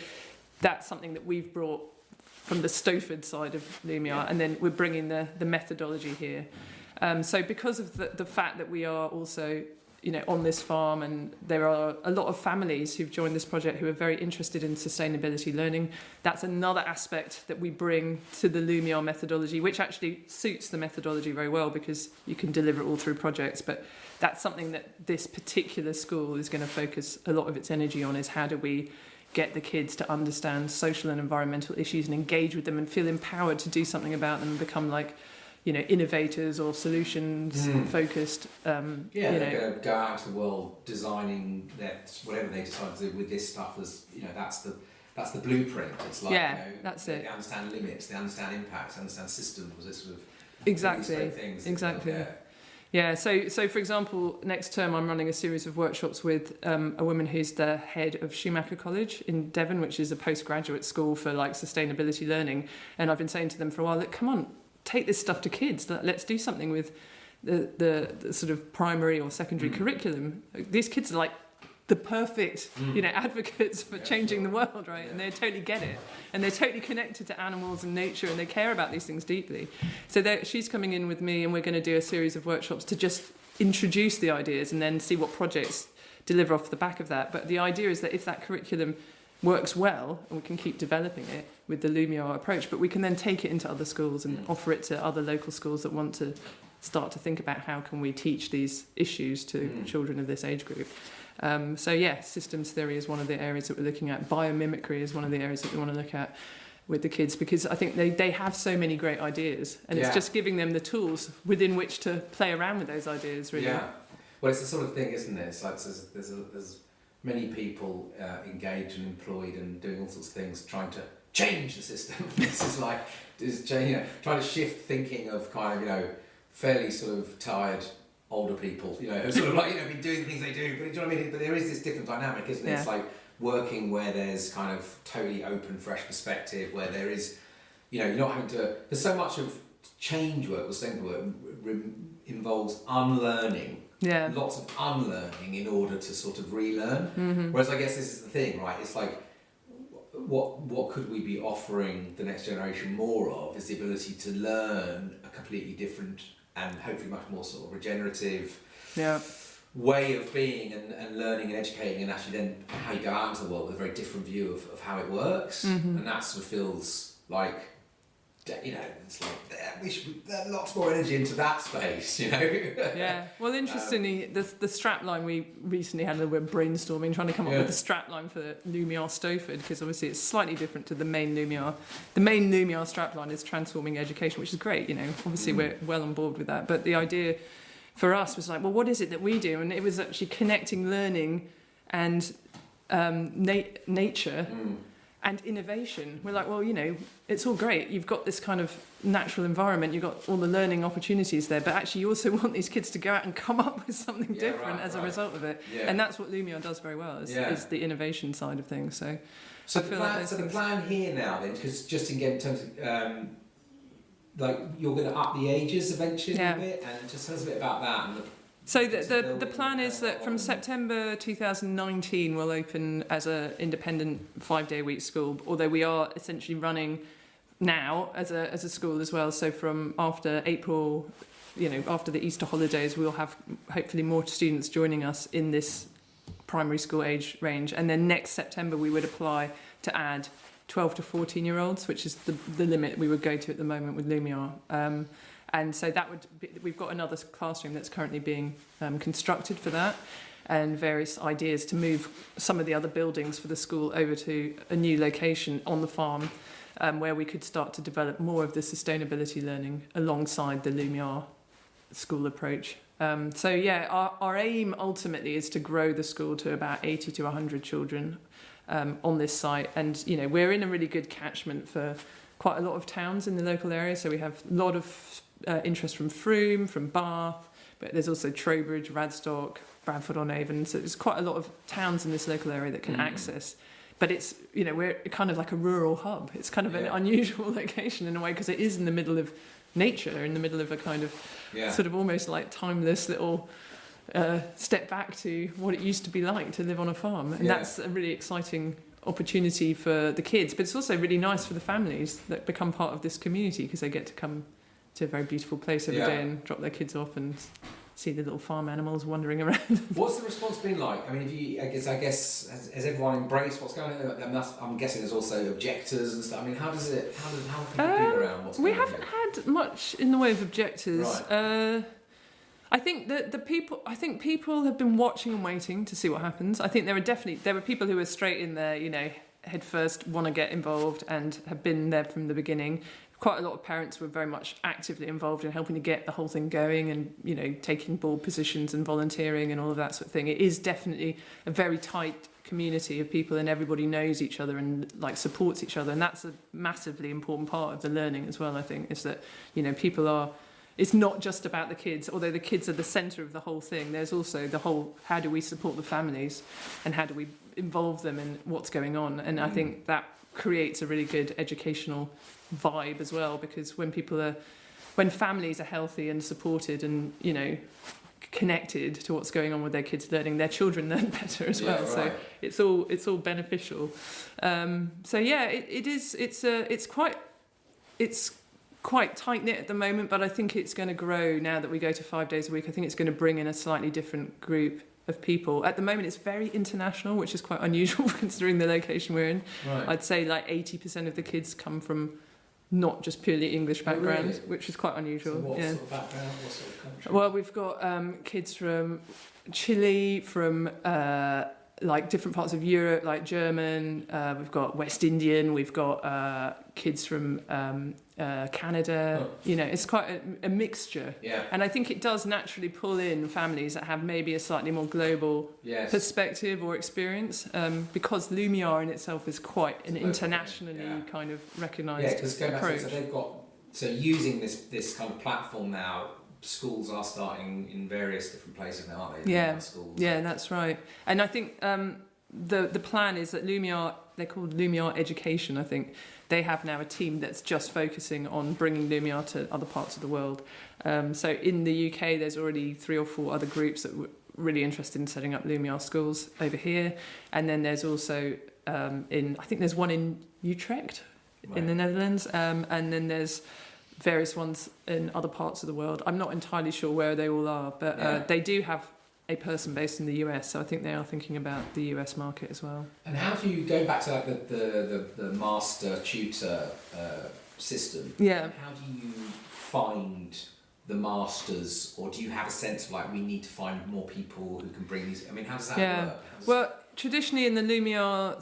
that's something that we've brought from the Stowford side of Lumiar, and then we're bringing the methodology here. So because of the fact that we are also on this farm, and there are a lot of families who've joined this project who are very interested in sustainability learning. That's another aspect that we bring to the Lumiar methodology, which actually suits the methodology very well because you can deliver it all through projects. But that's something that this particular school is going to focus a lot of its energy on, is how do we get the kids to understand social and environmental issues and engage with them and feel empowered to do something about them and become innovators or solutions focused. They're going to go out to the world designing whatever they decide to do with this stuff as that's the blueprint. It's like that's it. They understand limits, they understand impacts, they understand systems, this sort of exactly things. Exactly. So for example, next term I'm running a series of workshops with a woman who's the head of Schumacher College in Devon, which is a postgraduate school for sustainability learning. And I've been saying to them for a while, come on, take this stuff to kids. Let's do something with the sort of primary or secondary curriculum. These kids are the perfect, advocates for changing the world, right? And they totally get it. And they're totally connected to animals and nature, and they care about these things deeply. So she's coming in with me, and we're going to do a series of workshops to just introduce the ideas and then see what projects deliver off the back of that. But the idea is that if that curriculum works well, and we can keep developing it with the Lumiar approach, but we can then take it into other schools and offer it to other local schools that want to start to think about how can we teach these issues to children of this age group. So yeah, systems theory is one of the areas that we're looking at. Biomimicry is one of the areas that we want to look at with the kids, because I think they have so many great ideas, and it's just giving them the tools within which to play around with those ideas, really. Yeah. Well, it's the sort of thing, isn't it? It's like there's many people engaged and employed and doing all sorts of things trying to change the system. This is like trying to shift thinking of kind of fairly sort of tired older people, who sort of like been doing the things they do. But do you know what I mean? But there is this different dynamic, isn't it? Yeah. It's like working where there's kind of totally open, fresh perspective, where there is, you're not having to. There's so much of change work, or same work, involves unlearning. Yeah. Lots of unlearning in order to sort of relearn. Whereas I guess this is the thing, right? It's like, what could we be offering the next generation more of is the ability to learn a completely different and hopefully much more sort of regenerative way of being and learning and educating, and actually then how you go out into the world with a very different view of how it works. And that sort of feels like, it's like we should put lots more energy into that space, Yeah. Well, interestingly, the strap line, we recently had a little bit of brainstorming trying to come up with the strap line for the Lumiar Stowford, because obviously it's slightly different to the main Lumiar. The main Lumiar strap line is transforming education, which is great. Obviously we're well on board with that. But the idea for us was like, well, what is it that we do? And it was actually connecting learning and nature. And innovation. We're like, well, it's all great. You've got this kind of natural environment. You've got all the learning opportunities there. But actually, you also want these kids to go out and come up with something different as a result of it. Yeah. And that's what Lumiar does very well, is the innovation side of things. So the plan here now, then, because just in terms of, you're going to up the ages eventually a bit, and just tell us a bit about that. And so the plan is that from September 2019 we'll open as an independent 5-day-a-week school, although we are essentially running now as a school as well. So from after April, after the Easter holidays, we'll have hopefully more students joining us in this primary school age range. And then next September we would apply to add 12 to 14-year-olds, which is the limit we would go to at the moment with Lumiar. And so we've got another classroom that's currently being constructed for that, and various ideas to move some of the other buildings for the school over to a new location on the farm, where we could start to develop more of the sustainability learning alongside the Lumiar school approach. Our aim ultimately is to grow the school to about 80 to 100 children on this site. And, we're in a really good catchment for quite a lot of towns in the local area. So we have a lot of interest from Frome, from Bath, but there's also Trowbridge, Radstock, Bradford-on-Avon. So there's quite a lot of towns in this local area that can access. But it's, we're kind of like a rural hub. It's kind of an unusual location in a way, because it is in the middle of nature, in the middle of a kind of sort of almost like timeless little step back to what it used to be like to live on a farm. And that's a really exciting opportunity for the kids, but it's also really nice for the families that become part of this community, because they get to come to a very beautiful place every day and drop their kids off and see the little farm animals wandering around. What's the response been like? I mean, I guess has everyone embraced what's going on? I'm guessing there's also objectors and stuff. I mean, how do people dig around what's going on? We haven't had much in the way of objectors. Right. I think that people have been watching and waiting to see what happens. I think there were people who were straight in there, head first, want to get involved and have been there from the beginning. Quite a lot of parents were very much actively involved in helping to get the whole thing going, and taking board positions and volunteering and all of that sort of thing. It is definitely a very tight community of people, and everybody knows each other and supports each other, and that's a massively important part of the learning as well. I think is that people are. It's not just about the kids, although the kids are the centre of the whole thing. There's also the whole, how do we support the families and how do we involve them in what's going on? And I think that creates a really good educational vibe as well, because when families are healthy and supported and, connected to what's going on with their kids learning, their children learn better as well. Right. So it's all beneficial. It's quite tight-knit at the moment, but I think it's going to grow now that we go to 5 days a week. I think it's going to bring in a slightly different group of people. At the moment, it's very international, which is quite unusual considering the location we're in. Right. I'd say like 80% of the kids come from not just purely English backgrounds, really? which is quite unusual. So what yeah. sort of background? What sort of country? Well, we've got kids from Chile, from like different parts of Europe, like German. We've got West Indian. We've got kids from Canada. Oh. You know, it's quite a mixture. Yeah. And I think it does naturally pull in families that have maybe a slightly more global Yes. perspective or experience, because Lumiar in itself is quite an Global, internationally yeah. kind of Yeah, recognised because going back to approach. so they've got using this kind of platform now. Schools are starting in various different places now, aren't they? Yeah. Schools. Yeah, that's right. And I think the plan is that Lumiar, they're called Lumiar Education, I think. They have now a team that's just focusing on bringing Lumiar to other parts of the world. So in the UK, there's already 3 or 4 other groups that were really interested in setting up Lumiar schools over here. And then there's also, I think there's one in Utrecht in the Netherlands. And then there's various ones in other parts of the world. I'm not entirely sure where they all are, but they do have a person based in the US, so I think they are thinking about the US market as well. And how do you go back to like the master tutor system? Yeah. How do you find the masters, or do you have a sense of like we need to find more people who can bring these? I mean, how does that work? Well, traditionally in the Lumiar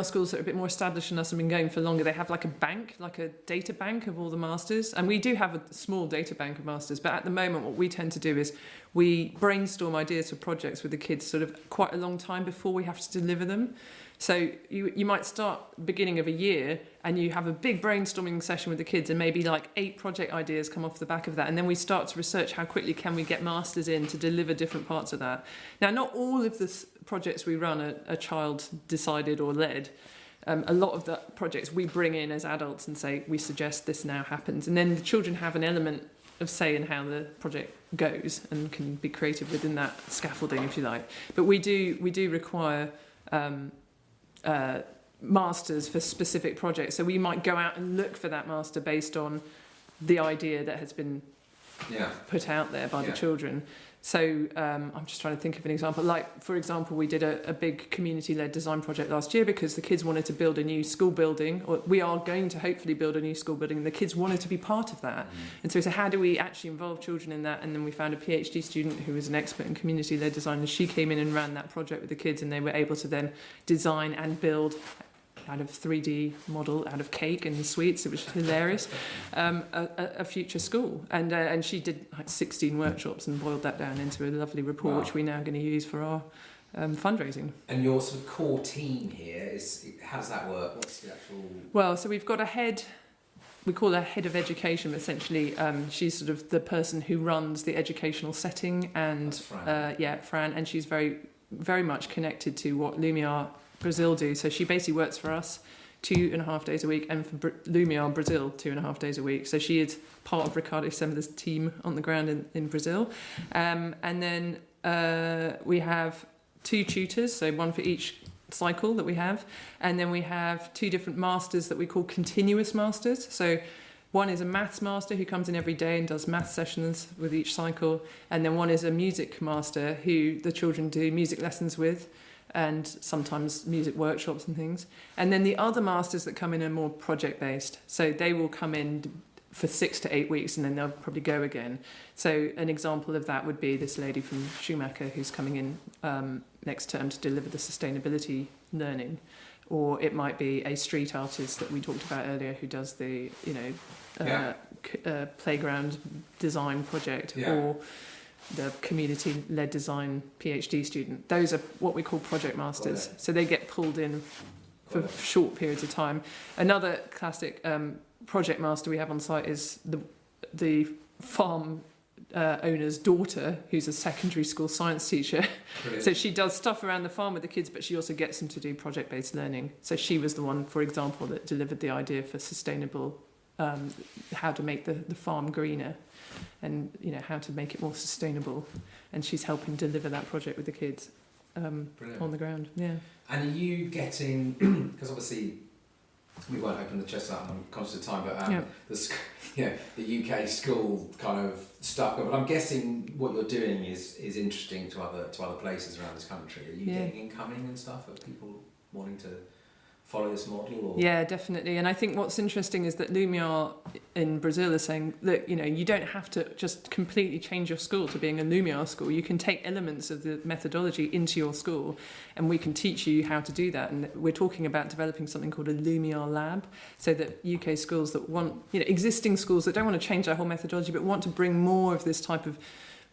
schools that are a bit more established than us and been going for longer, they have like a bank, like a data bank of all the masters. And we do have a small data bank of masters, but at the moment what we tend to do is we brainstorm ideas for projects with the kids sort of quite a long time before we have to deliver them. So you might start beginning of a year and you have a big brainstorming session with the kids and maybe like 8 project ideas come off the back of that. And then we start to research how quickly can we get masters in to deliver different parts of that. Now, not all of the projects we run are child decided or led. A lot of the projects we bring in as adults and say, we suggest this now happens. And then the children have an element of say in how the project goes and can be creative within that scaffolding, if you like. But we do require masters for specific projects. So we might go out and look for that master based on the idea that has been put out there by the children. So I'm just trying to think of an example. Like, for example, we did a big community-led design project last year because the kids wanted to build a new school building, or we are going to hopefully build a new school building, and the kids wanted to be part of that. And so we said, how do we actually involve children in that? And then we found a PhD student who was an expert in community-led design, and she came in and ran that project with the kids, and they were able to then design and build out of 3D model, out of cake and sweets. It was hilarious. A future school. And she did like 16 workshops and boiled that down into a lovely report, which we're now going to use for our fundraising. And your sort of core team here, how does that work? What's the actual... Well, so we've got a head, we call her head of education, but essentially she's sort of the person who runs the educational setting. And Fran, and she's very, very much connected to what Lumiar Brazil do. So she basically works for us 2.5 days a week, and for Lumiar Brazil 2.5 days a week. So she is part of Ricardo Semler's team on the ground in Brazil. And then we have 2 tutors, so one for each cycle that we have. And then we have 2 different masters that we call continuous masters. So one is a maths master who comes in every day and does maths sessions with each cycle. And then one is a music master who the children do music lessons with, and sometimes music workshops and things. And then the other masters that come in are more project-based. So they will come in for 6 to 8 weeks and then they'll probably go again. So an example of that would be this lady from Schumacher who's coming in next term to deliver the sustainability learning. Or it might be a street artist that we talked about earlier who does the, playground design project, or the community-led design PhD student. Those are what we call project masters. So they get pulled in for short periods of time. Another classic project master we have on site is the farm owner's daughter, who's a secondary school science teacher. Brilliant. So she does stuff around the farm with the kids, but she also gets them to do project-based learning. So she was the one, for example, that delivered the idea for sustainable, how to make the farm greener, and how to make it more sustainable. And she's helping deliver that project with the kids on the ground. Yeah. And are you getting, because obviously we won't open the chest out, I'm conscious of time, but the UK school kind of stuff. But I'm guessing what you're doing is interesting to other places around this country. Are you getting incoming and stuff of people wanting to follow this model? Or? Yeah, definitely. And I think what's interesting is that Lumiar in Brazil is saying that, you don't have to just completely change your school to being a Lumiar school. You can take elements of the methodology into your school and we can teach you how to do that. And we're talking about developing something called a Lumiar lab, so that UK schools that want, existing schools that don't want to change their whole methodology but want to bring more of this type of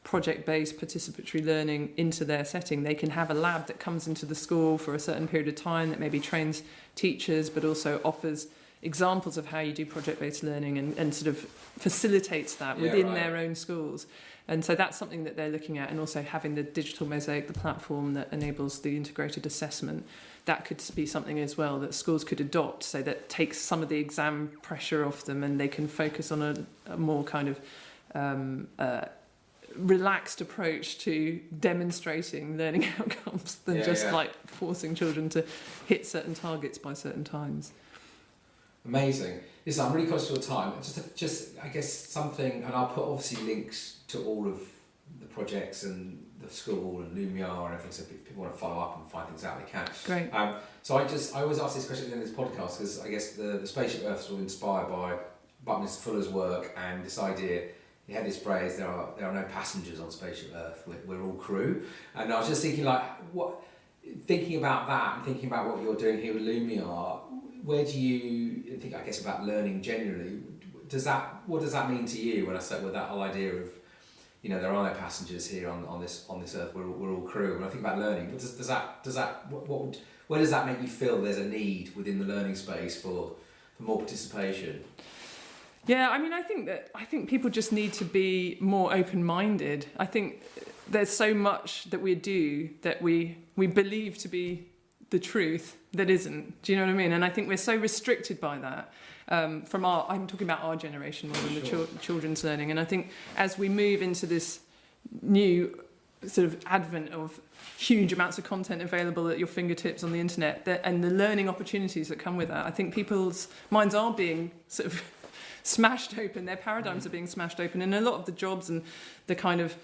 project-based participatory learning into their setting, they can have a lab that comes into the school for a certain period of time that maybe trains teachers but also offers examples of how you do project-based learning and sort of facilitates that within their own schools. And so that's something that they're looking at, and also having the digital mosaic, the platform that enables the integrated assessment. That could be something as well that schools could adopt, so that takes some of the exam pressure off them and they can focus on a more kind of relaxed approach to demonstrating learning outcomes than like forcing children to hit certain targets by certain times. Amazing. Listen, I'm really conscious of your time. Just I guess something, and I'll put obviously links to all of the projects and the school and Lumiar and everything, so if people want to follow up and find things out, they can. Great. So I always ask this question at the end of this podcast, because I guess the SpaceShip Earth was inspired by Buckminster Fuller's work and this idea. He had this phrase: there are no passengers on SpaceShip Earth. We're all crew. And I was just thinking, thinking about that and thinking about what you're doing here with Lumiar. Where do you think? I guess about learning generally. What does that mean to you when I say with that whole idea of, there are no passengers here on this Earth. We're all crew. When I think about learning, where does that make you feel? There's a need within the learning space for more participation. Yeah, I think people just need to be more open-minded. I think there's so much that we do that we believe to be the truth that isn't. Do you know what I mean? And I think we're so restricted by that. I'm talking about our generation more than the children's learning. And I think as we move into this new sort of advent of huge amounts of content available at your fingertips on the internet, and the learning opportunities that come with that, I think people's minds are being sort of smashed open, their paradigms are being smashed open, and a lot of the jobs and the kind of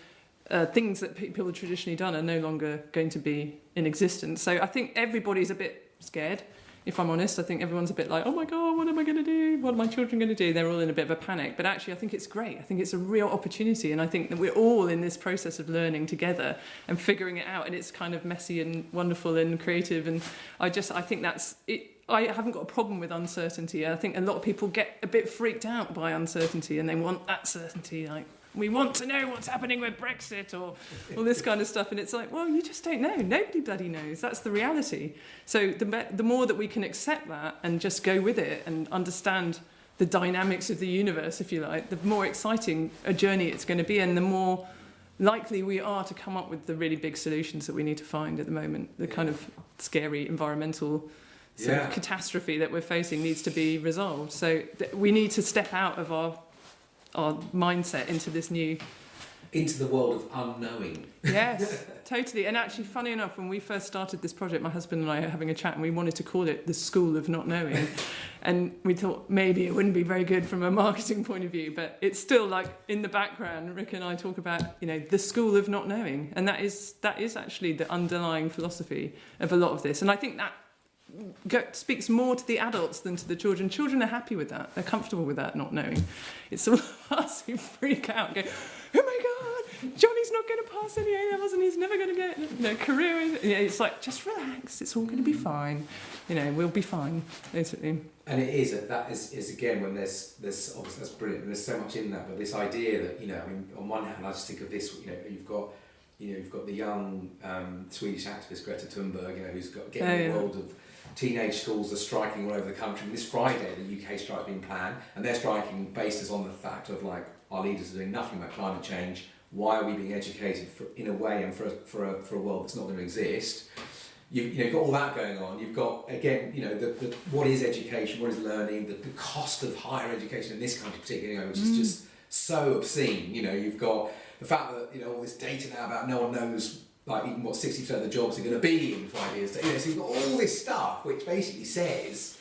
things that people have traditionally done are no longer going to be in existence. So I think everybody's a bit scared, if I'm honest. I think everyone's a bit like, oh my God, what am I going to do? What are my children going to do? They're all in a bit of a panic. But actually, I think it's great. I think it's a real opportunity. And I think that we're all in this process of learning together and figuring it out. And it's kind of messy and wonderful and creative. And I think that's it. I haven't got a problem with uncertainty. I think a lot of people get a bit freaked out by uncertainty and they want that certainty, like, we want to know what's happening with Brexit or all this kind of stuff. And it's like, well, you just don't know. Nobody bloody knows. That's the reality. So the more that we can accept that and just go with it and understand the dynamics of the universe, if you like, the more exciting a journey it's going to be, and the more likely we are to come up with the really big solutions that we need to find at the moment. The kind of scary environmental sort of catastrophe that we're facing needs to be resolved. So we need to step out of our mindset into the world of unknowing. Yes, totally. And actually, funny enough, when we first started this project, my husband and I were having a chat, and we wanted to call it the School of Not Knowing. And we thought maybe it wouldn't be very good from a marketing point of view, but it's still like in the background. Rick and I talk about, the School of Not Knowing, and that is actually the underlying philosophy of a lot of this. And I think that speaks more to the adults than to the children. Children are happy with that. They're comfortable with that not knowing. It's all of us who freak out and go, oh my God, Johnny's not going to pass any A-levels and he's never going to get a career. It's like, just relax. It's all going to be fine. We'll be fine, basically. And it is again, when there's obviously that's brilliant, and there's so much in that, but this idea that, on one hand, I just think of this, you've got the young Swedish activist Greta Thunberg, who's got getting the world of teenage schools are striking all over the country. And this Friday, the UK strike being planned, and they're striking based on the fact of our leaders are doing nothing about climate change. Why are we being educated in a way and for a world that's not going to exist? You've got all that going on. You've got, again, the what is education, what is learning, the cost of higher education in this country particularly, which is just so obscene. You've got the fact that all this data now about no one knows even what 60% of the jobs are going to be in 5 years. So you've got all this stuff which basically says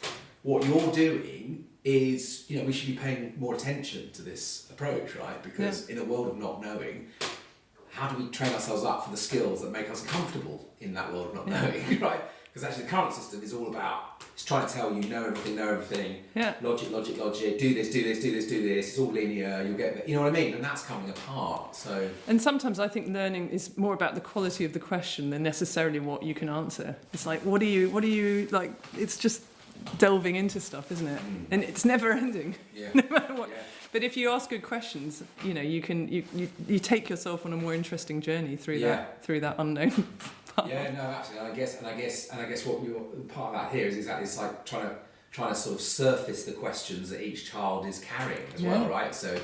what you're doing is, we should be paying more attention to this approach, right? Because in a world of not knowing, how do we train ourselves up for the skills that make us comfortable in that world of not knowing, right? Because actually the current system is all about, it's trying to tell you know everything, logic, do this, it's all linear, you'll get, you know what I mean? And that's coming apart, so. And sometimes I think learning is more about the quality of the question than necessarily what you can answer. It's like, what do you like, it's just delving into stuff, isn't it? And it's never ending, no matter what. Yeah. But if you ask good questions, you can you take yourself on a more interesting journey through that unknown path. Yeah, no, absolutely. And I guess what part of that here is exactly, it's like trying to sort of surface the questions that each child is carrying as well, right? So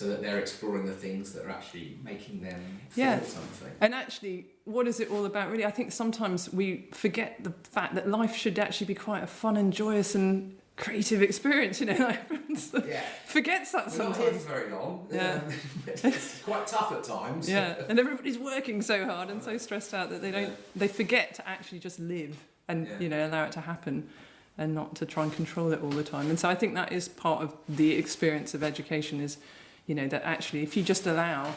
that they're exploring the things that are actually making them feel something. And actually, what is it all about, really? I think sometimes we forget the fact that life should actually be quite a fun and joyous and creative experience, forgets that sometimes. We're not here for very long. It's quite tough at times. Yeah, and everybody's working so hard and so stressed out that they forget to actually just live and allow it to happen, and not to try and control it all the time. And so I think that is part of the experience of education, is that actually if you just allow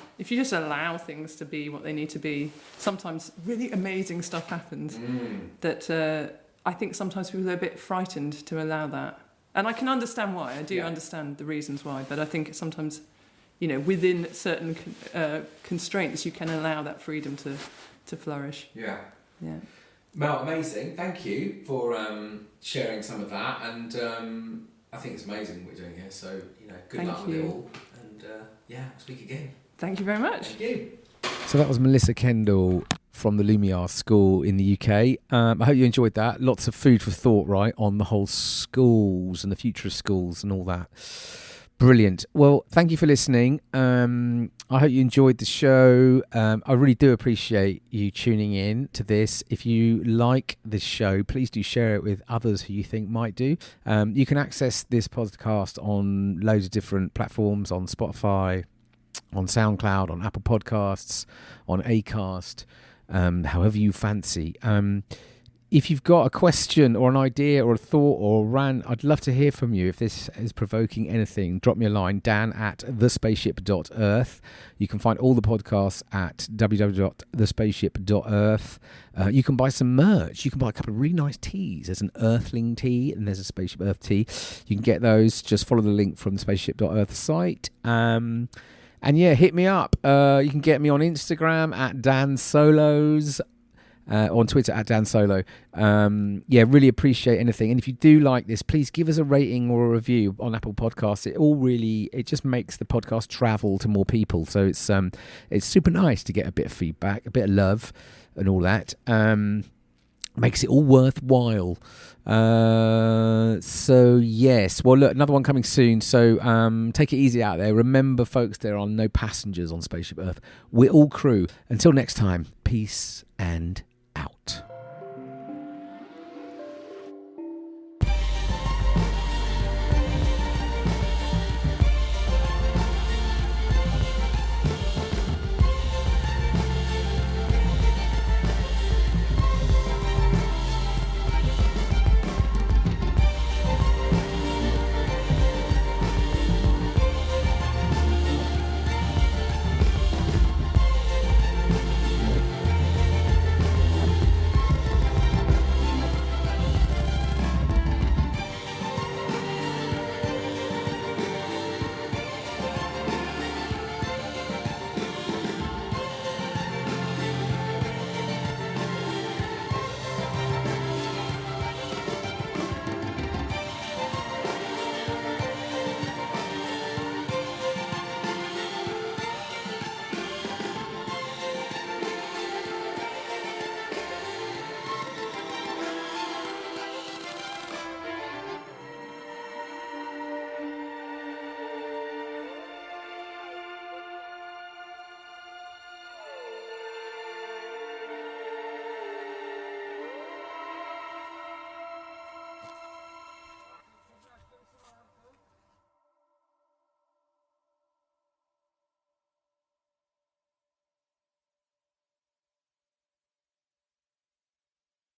things to be what they need to be, sometimes really amazing stuff happens that I think sometimes people are a bit frightened to allow that. And I can understand why. I do understand the reasons why. But I think sometimes, within certain constraints, you can allow that freedom to flourish. Yeah. Yeah. Mel, amazing. Thank you for sharing some of that. And I think it's amazing what you're doing here. So, good luck with it all. And I'll speak again. Thank you very much. Thank you. So that was Melissa Kendall from the Lumiar School in the UK. I hope you enjoyed that. Lots of food for thought, right, on the whole schools and the future of schools and all that. Brilliant. Well, thank you for listening. I hope you enjoyed the show. I really do appreciate you tuning in to this. If you like this show, please do share it with others who you think might do. You can access this podcast on loads of different platforms, on Spotify, on SoundCloud, on Apple Podcasts, on Acast, however you fancy. If you've got a question or an idea or a thought or a rant, I'd love to hear from you. If this is provoking anything, drop me a line, dan@thespaceship.earth. You can find all the podcasts at www.thespaceship.earth. You can buy some merch. You can buy a couple of really nice teas. There's an Earthling tea and there's a Spaceship Earth tea. You can get those. Just follow the link from the Spaceship.earth site. And hit me up. You can get me on Instagram at Dan Solos. On Twitter at Dan Solo. Really appreciate anything. And if you do like this, please give us a rating or a review on Apple Podcasts. It just makes the podcast travel to more people. So it's super nice to get a bit of feedback, a bit of love and all that. Makes it all worthwhile. So yes. Well, look, another one coming soon. So take it easy out there. Remember, folks, there are no passengers on Spaceship Earth. We're all crew. Until next time, peace and